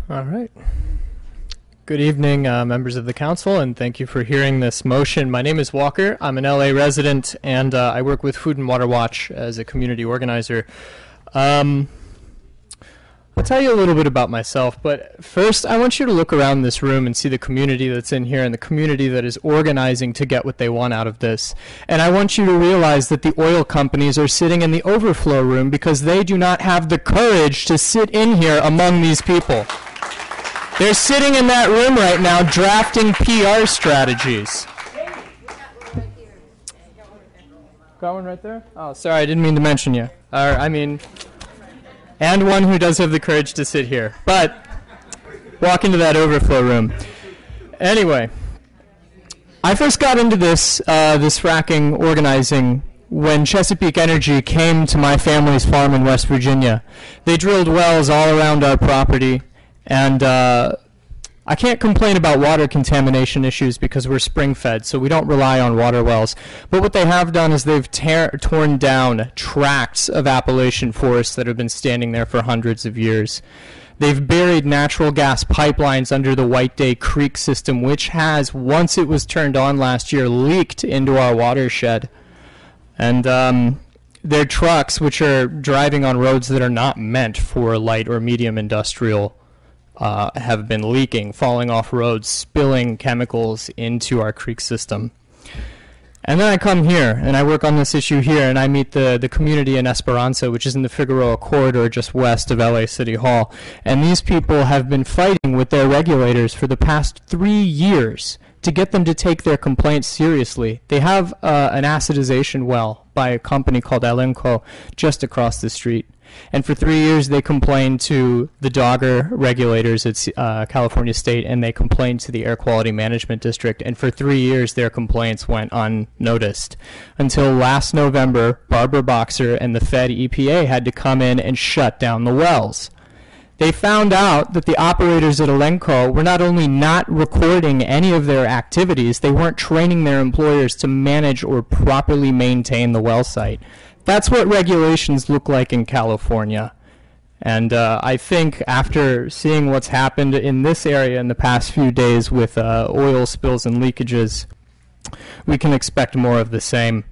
All right. Good evening, members of the council, and thank you for hearing this motion. My name is Walker. I'm an LA resident, and I work with Food and Water Watch as a community organizer. I'll tell you a little bit about myself, but first I want you to look around this room and see the community that's in here and the community that is organizing to get what they want out of this. And I want you to realize that the oil companies are sitting in the overflow room because they do not have the courage to sit in here among these people. They're sitting in that room right now drafting PR strategies. Got one right there? Oh, sorry, I didn't mean to mention you. And one who does have the courage to sit here. But walk into that overflow room. Anyway, I first got into this fracking organizing when Chesapeake Energy came to my family's farm in West Virginia. They drilled wells all around our property, and I can't complain about water contamination issues because we're spring-fed, so we don't rely on water wells. But what they have done is they've torn down tracts of Appalachian forests that have been standing there for hundreds of years. They've buried natural gas pipelines under the White Day Creek system, which has, once it was turned on last year, leaked into our watershed. And their trucks, which are driving on roads that are not meant for light or medium industrial, have been leaking, falling off roads, spilling chemicals into our creek system. And then I come here, and I work on this issue here, and I meet the community in Esperanza, which is in the Figueroa corridor just west of LA City Hall. And these people have been fighting with their regulators for the past 3 years to get them to take their complaints seriously. They have an acidization well by a company called Elenco just across the street. And for 3 years, they complained to the Dogger regulators at California State, and they complained to the Air Quality Management District. And for 3 years, their complaints went unnoticed. Until last November, Barbara Boxer and the Fed EPA had to come in and shut down the wells. They found out that the operators at Elenco were not only not recording any of their activities, they weren't training their employers to manage or properly maintain the well site. That's what regulations look like in California. And I think after seeing what's happened in this area in the past few days with oil spills and leakages, we can expect more of the same.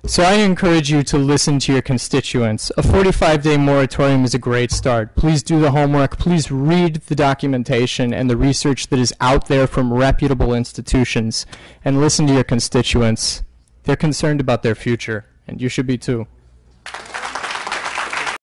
So I encourage you to listen to your constituents. A 45-day moratorium is a great start. Please do the homework. Please read the documentation and the research that is out there from reputable institutions, and listen to your constituents. They're concerned about their future, and you should be too.